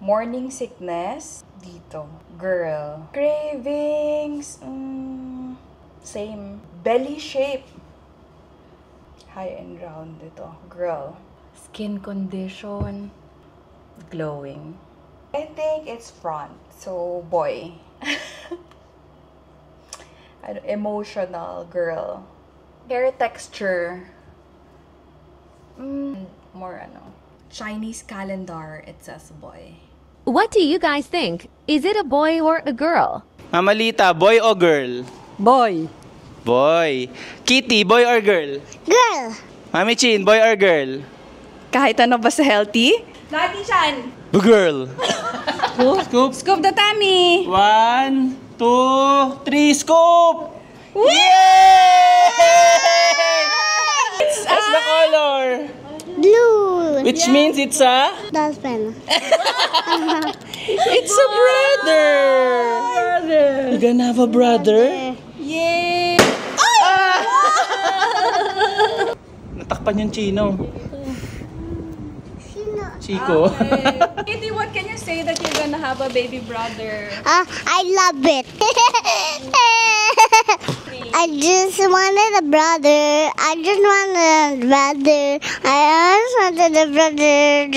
Morning sickness. Dito. Girl. Cravings. Same. Belly shape. High and round dito. Girl. Skin condition. Glowing. I think it's front. So, boy. Emotional girl. Hair texture. More Chinese calendar. It says boy. What do you guys think? Is it a boy or a girl? Mamalita, boy o girl? Boy. Boy. Kitty, boy or girl? Girl. Mami Chin, boy or girl? Kahit ano ba sa healthy? Lagi Chan. Girl. Scoop. Scoop the tummy. 1, 2, 3, scoop! Yay! What's the color? Blue. Which means it's a? Dustbin. It's a brother. You're gonna have a brother? Yay! Natakpan yung Chino. Chico. Kitty, what can you say that you're gonna have a baby brother? I love it. I just wanted a brother. I just wanted a brother. I always wanted a brother.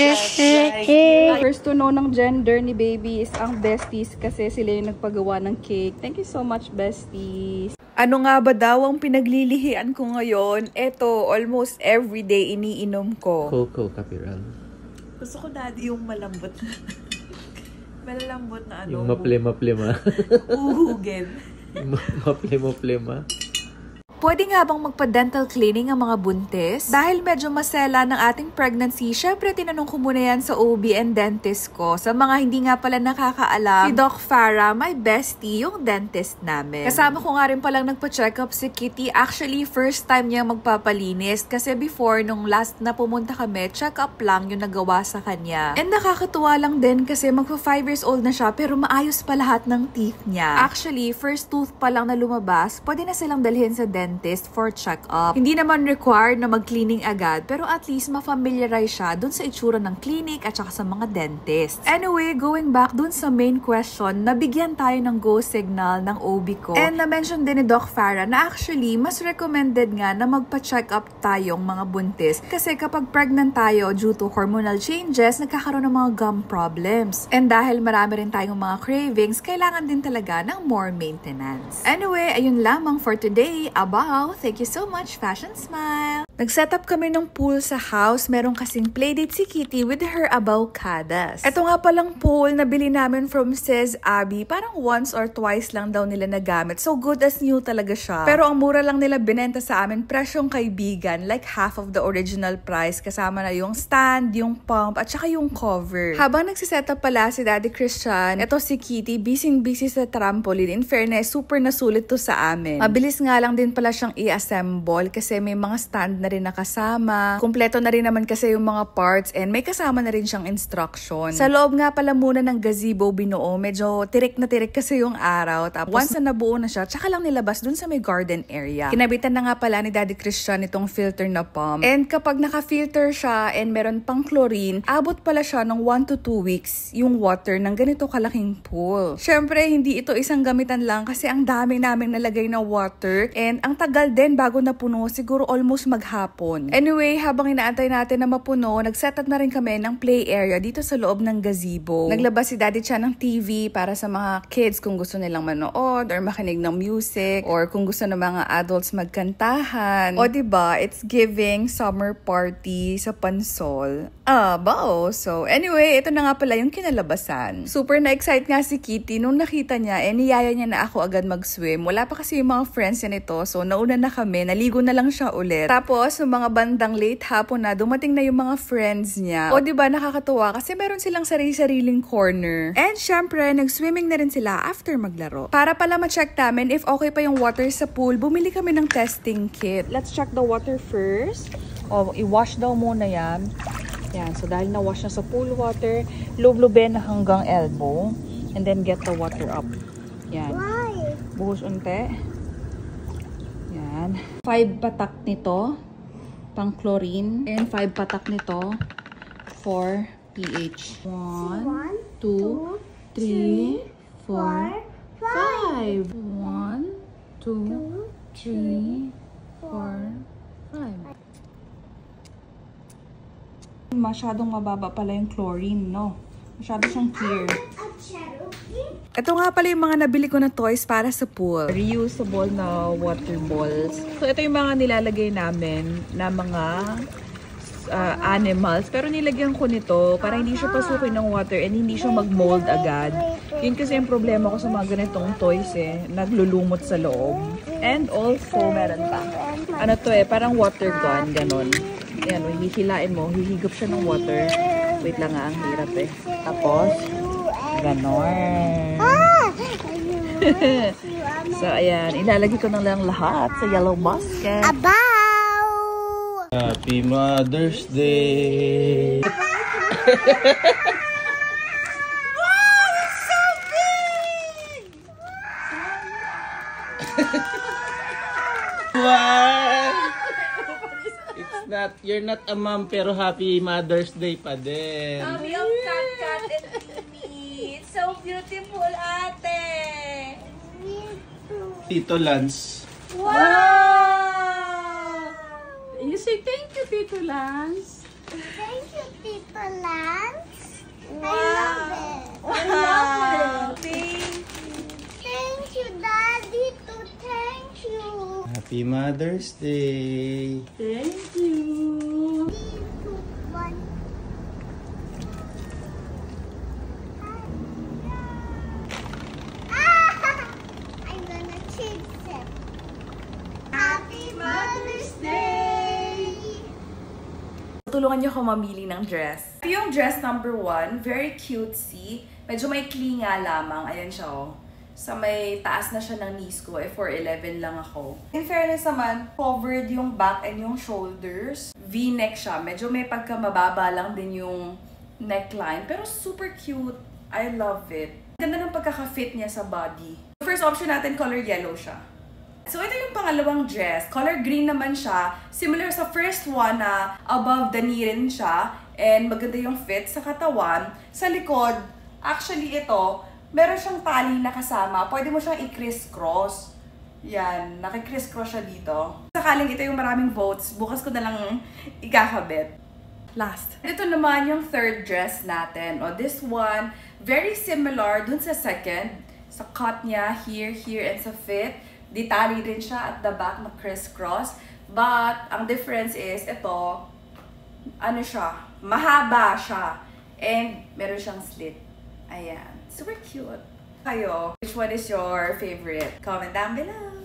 First to know ng gender ni baby is ang besties kasi sila yung nagpagawa ng cake. Thank you so much, besties. Ano nga ba daw ang pinaglilihian ko ngayon? Eto, almost everyday iniinom ko. Coco Capiral. Gusto ko daddy yung malambot na malalambot na ano. Yung maplema-plema. Uhugin. Maplema-plema. Pwede nga bang magpa-dental cleaning ang mga buntis? Dahil medyo masela ng ating pregnancy, syempre tinanong ko muna yan sa OB and dentist ko. Sa mga hindi nga pala nakakaalam, si Doc Farah, my bestie, yung dentist namin. Kasama ko nga rin palang nagpa-check up si Kitty. Actually, first time niya magpapalinis. Kasi before, nung last na pumunta kami, check up lang yung nagawa sa kanya. And nakakatuwa lang din kasi magpa 5 years old na siya pero maayos pa lahat ng teeth niya. Actually, first tooth pa lang na lumabas, pwede na silang dalhin sa dentist for check-up. Hindi naman required na mag-cleaning agad, pero at least ma-familiarize siya dun sa itsura ng clinic at saka sa mga dentist. Anyway, going back dun sa main question, nabigyan tayo ng go signal ng OB ko. And na-mention din ni Doc Farah na actually, mas recommended nga na magpa-check up tayong mga buntis. Kasi kapag pregnant tayo due to hormonal changes, nagkakaroon ng mga gum problems. And dahil marami rin tayong mga cravings, kailangan din talaga ng more maintenance. Anyway, ayun lamang for today. Wow, thank you so much, Fashion Smile! Nag-set up kami ng pool sa house. Meron kasing playdate si Kitty with her abaucadas. Ito nga palang pool na bili namin from Sis Abby. Parang once or twice lang daw nila nagamit. So good as new talaga siya. Pero ang mura lang nila binenta sa amin, presyong kaibigan. Like half of the original price. Kasama na yung stand, yung pump, at saka yung cover. Habang nagsiset up pala si Daddy Christian, ito si Kitty, busy sa trampoline. In fairness, super nasulit to sa amin. Mabilis nga lang din pala siyang i-assemble kasi may mga stand na rin nakasama. Kumpleto na rin naman kasi yung mga parts and may kasama na rin siyang instruction. Sa loob nga pala muna ng gazebo binuo, medyo tirik na tirik kasi yung araw. Tapos once na nabuo na siya, tsaka lang nilabas dun sa may garden area. Kinabitan na nga pala ni Daddy Christian itong filter na pump. And kapag naka-filter siya and meron pang chlorine, abot pala siya ng 1 to 2 weeks yung water ng ganito kalaking pool. Syempre, hindi ito isang gamitan lang kasi ang dami naming nalagay na water and ang tagal din bago napuno, siguro almost maghapon. Anyway, habang inaantay natin na mapuno, nag-set up na rin kami ng play area dito sa loob ng gazebo. Naglabas si Daddy Chan ng TV para sa mga kids kung gusto nilang manood or makinig ng music or kung gusto ng mga adults magkantahan. O diba, it's giving summer party sa Pansol. Bao! So anyway, ito na nga pala yung kinalabasan. Super na-excite nga si Kitty nung nakita niya niyaya niya na ako agad mag-swim. Wala pa kasi yung mga friends niya nito, so nauna na kami, naligo na lang siya ulit. Tapos, yung mga bandang late hapon na, dumating na yung mga friends niya. O diba, nakakatuwa kasi meron silang sarili-sariling corner. And syempre, nag-swimming na rin sila after maglaro. Para pala ma-check namin if okay pa yung water sa pool, bumili kami ng testing kit. Let's check the water first. O, i-wash daw muna yan. Yan, so dahil na-wash na sa pool water, lubluben hanggang elbow. And then get the water up. Yan. Why? Buhos unti. Yan. 5 patak nito, pang chlorine. And 5 patak nito for pH. 1, 3, 4, 5. 1, 2, 3, 4, 5. Masyadong mababa pala yung chlorine, no? Masyado siyang clear. Ito nga pala yung mga nabili ko na toys para sa pool. Reusable na water balls. So, ito yung mga nilalagay namin na mga animals. Pero nilagyan ko nito para hindi siya pasukin ng water and hindi siya mag-mold agad. Yun kasi yung problema ko sa mga ganitong toys eh. Naglulumot sa loob. And also, meron pa. Ano to eh, parang water gun, ganon. Ayan, hihilain mo, hihigop siya ng water. Wait lang nga, ang hirap eh. Tapos, ganon. So, ayan, ilalagay ko na lang lahat sa yellow basket. Happy Mother's Day! Wow! It's not, you're not a mom pero happy Mother's Day pa din. Mommy of Cat and Mimi. It's so beautiful, ate. Tito Lance. Wow! You say thank you, Tito Lance. Thank you, Tito Lance. Wow. I love it. Thank Thank you, Daddy. Thank you. Happy Mother's Day. Thank you. 3, 2, 1. I'm gonna chase it. Happy Mother's Day! Tulungan niyo ako mamili ng dress. Ito yung dress number 1. Very cutesy. Medyo may cling nga lamang. Ayan siya oh. Sa may taas na siya ng knees ko. 4'11 lang ako. In fairness naman, covered yung back and yung shoulders. V-neck siya. Medyo may pagkamababa lang din yung neckline. Pero super cute. I love it. Ganda ng pagkaka-fit niya sa body. First option natin, color yellow siya. So, ito yung pangalawang dress. Color green naman siya. Similar sa first one na above the knee rin siya. And maganda yung fit sa katawan. Sa likod, actually ito, meron siyang tali na kasama. Pwede mo siyang i-criss-cross. Yan, naki-criss-cross siya dito. Sakaling ito yung maraming votes, bukas ko na lang ikakabit. Last. Ito naman yung third dress natin. O, this one, very similar dun sa second. Sa cut niya, here, and sa fit. Ditali rin siya at the back na criss-cross. But, ang difference is, ito, ano siya, mahaba siya. And, meron siyang slit. Ayan. Super cute. Kayo, which one is your favorite? Comment down below.